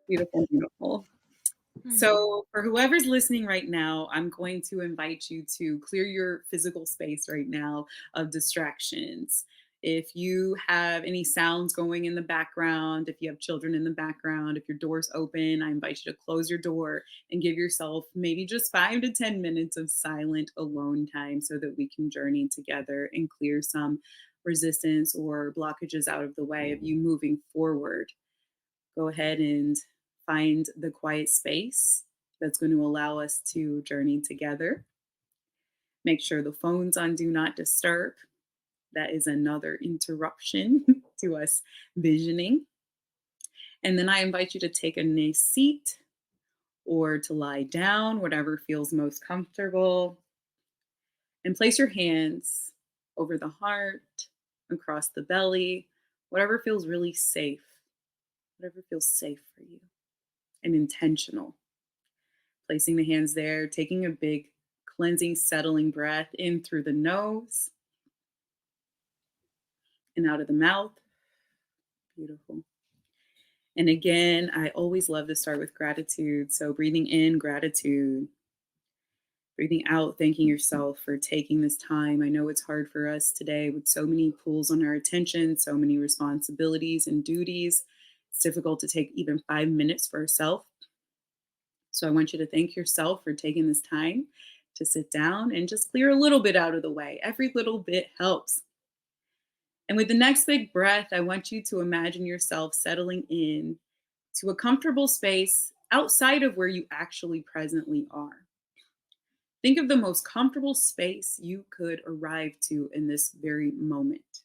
Beautiful, beautiful. Mhm. So, for whoever's listening right now, I'm going to invite you to clear your physical space right now of distractions. If you have any sounds going in the background, if you have children in the background, if your door's open, I invite you to close your door and give yourself maybe just 5 to 10 minutes of silent alone time so that we can journey together and clear some resistance or blockages out of the way of you moving forward. Go ahead and find the quiet space that's going to allow us to journey together. Make sure the phone's on do not disturb. That is another interruption to us visioning. And then I invite you to take a nice seat or to lie down, whatever feels most comfortable, and place your hands over the heart, across the belly, whatever feels really safe, whatever feels safe for you and intentional. Placing the hands there, taking a big cleansing, settling breath in through the nose and out of the mouth. Beautiful. And again, I always love to start with gratitude. So breathing in, gratitude. Breathing out, thanking yourself for taking this time. I know it's hard for us today with so many pulls on our attention, so many responsibilities and duties. It's difficult to take even 5 minutes for ourselves. So I want you to thank yourself for taking this time to sit down and just clear a little bit out of the way. Every little bit helps. And with the next big breath, I want you to imagine yourself settling in to a comfortable space outside of where you actually presently are. Think of the most comfortable space you could arrive to in this very moment.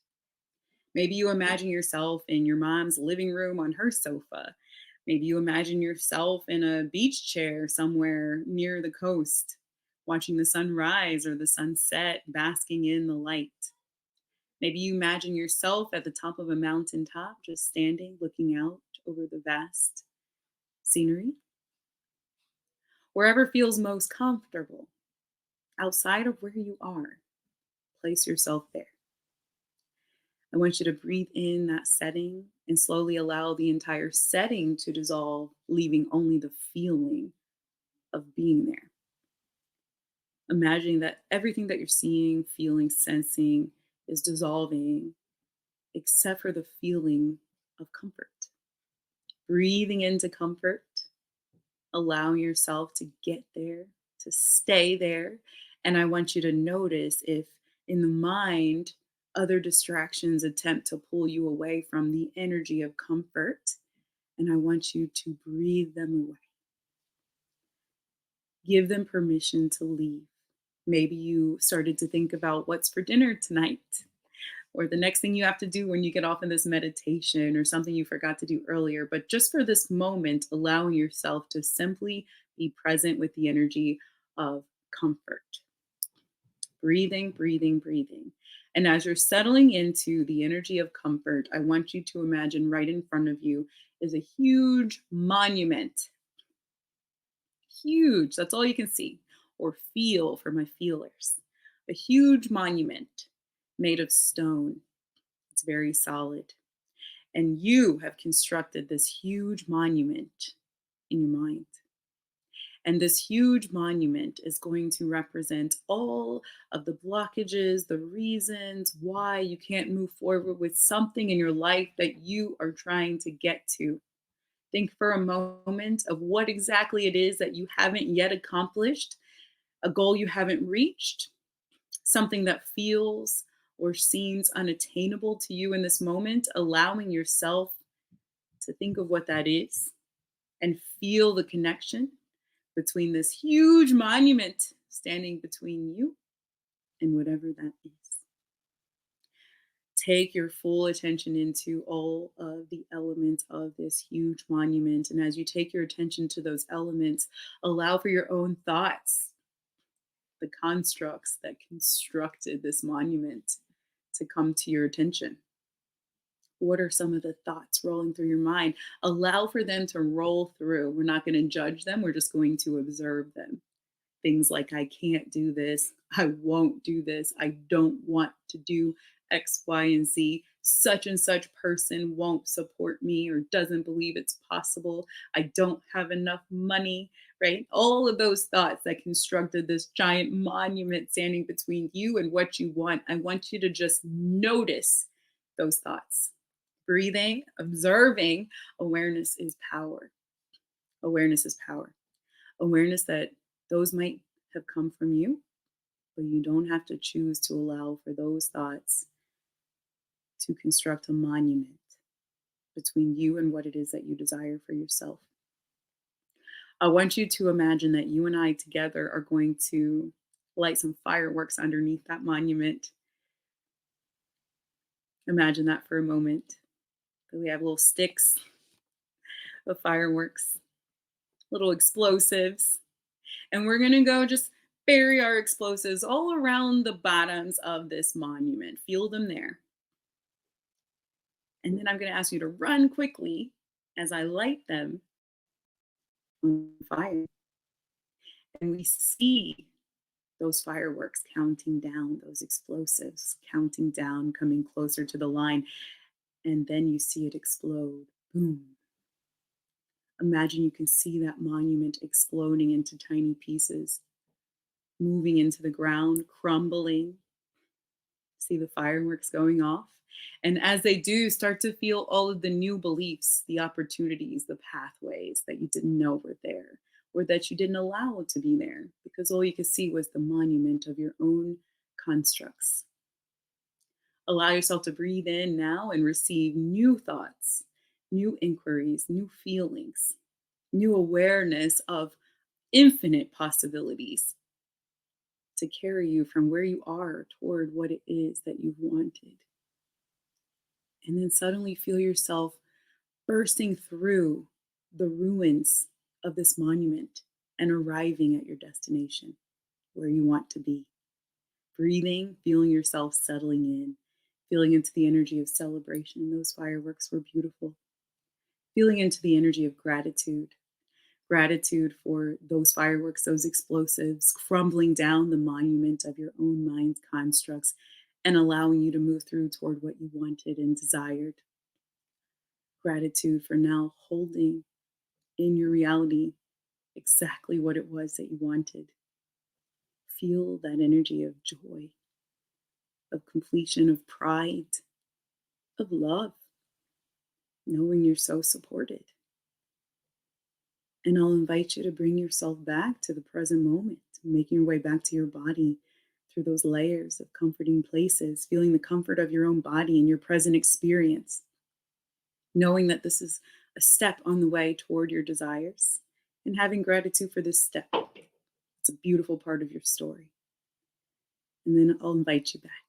Maybe you imagine yourself in your mom's living room on her sofa. Maybe you imagine yourself in a beach chair somewhere near the coast, watching the sun rise or the sunset, basking in the light. Maybe you imagine yourself at the top of a mountaintop, just standing, looking out over the vast scenery. Wherever feels most comfortable, outside of where you are, place yourself there. I want you to breathe in that setting and slowly allow the entire setting to dissolve, leaving only the feeling of being there. Imagining that everything that you're seeing, feeling, sensing is dissolving, except for the feeling of comfort. Breathing into comfort, allowing yourself to get there, to stay there. And I want you to notice if in the mind, other distractions attempt to pull you away from the energy of comfort. And I want you to breathe them away. Give them permission to leave. Maybe you started to think about what's for dinner tonight, or the next thing you have to do when you get off in this meditation, or something you forgot to do earlier. But just for this moment, allowing yourself to simply be present with the energy of comfort. Breathing, breathing, breathing. And as you're settling into the energy of comfort, I want you to imagine right in front of you is a huge monument. Huge. That's all you can see or feel for my feelers. A huge monument made of stone. It's very solid. And you have constructed this huge monument in your mind. And this huge monument is going to represent all of the blockages, the reasons why you can't move forward with something in your life that you are trying to get to. Think for a moment of what exactly it is that you haven't yet accomplished, a goal you haven't reached, something that feels or seems unattainable to you in this moment, allowing yourself to think of what that is and feel the connection between this huge monument standing between you and whatever that is. Take your full attention into all of the elements of this huge monument. And as you take your attention to those elements, allow for your own thoughts, the constructs that constructed this monument, to come to your attention. What are some of the thoughts rolling through your mind? Allow for them to roll through. We're not going to judge them, we're just going to observe them. Things like, I can't do this, I won't do this, I don't want to do X, Y, and Z. such and such person won't support me or doesn't believe it's possible. I don't have enough money, right? All of those thoughts that constructed this giant monument standing between you and what you want. I want you to just notice those thoughts. Breathing, observing, awareness is power. Awareness is power. Awareness that those might have come from you, but you don't have to choose to allow for those thoughts to construct a monument between you and what it is that you desire for yourself. I want you to imagine that you and I together are going to light some fireworks underneath that monument. Imagine that for a moment. That we have little sticks of fireworks, little explosives, and we're going to go just bury our explosives all around the bottoms of this monument. Feel them there. And then I'm going to ask you to run quickly as I light them on fire. And we see those fireworks counting down, those explosives counting down, coming closer to the line. And then you see it explode. Boom. Imagine you can see that monument exploding into tiny pieces, moving into the ground, crumbling. See the fireworks going off. And as they do, start to feel all of the new beliefs, the opportunities, the pathways that you didn't know were there or that you didn't allow to be there because all you could see was the monument of your own constructs. Allow yourself to breathe in now and receive new thoughts, new inquiries, new feelings, new awareness of infinite possibilities to carry you from where you are toward what it is that you've wanted. And then suddenly feel yourself bursting through the ruins of this monument and arriving at your destination where you want to be. Breathing, feeling yourself settling in, feeling into the energy of celebration. And those fireworks were beautiful. Feeling into the energy of gratitude. Gratitude for those fireworks, those explosives, crumbling down the monument of your own mind's constructs and allowing you to move through toward what you wanted and desired. Gratitude for now holding in your reality exactly what it was that you wanted. Feel that energy of joy, of completion, of pride, of love, knowing you're so supported. And I'll invite you to bring yourself back to the present moment, making your way back to your body through those layers of comforting places, feeling the comfort of your own body and your present experience, knowing that this is a step on the way toward your desires and having gratitude for this step. It's a beautiful part of your story. And then I'll invite you back.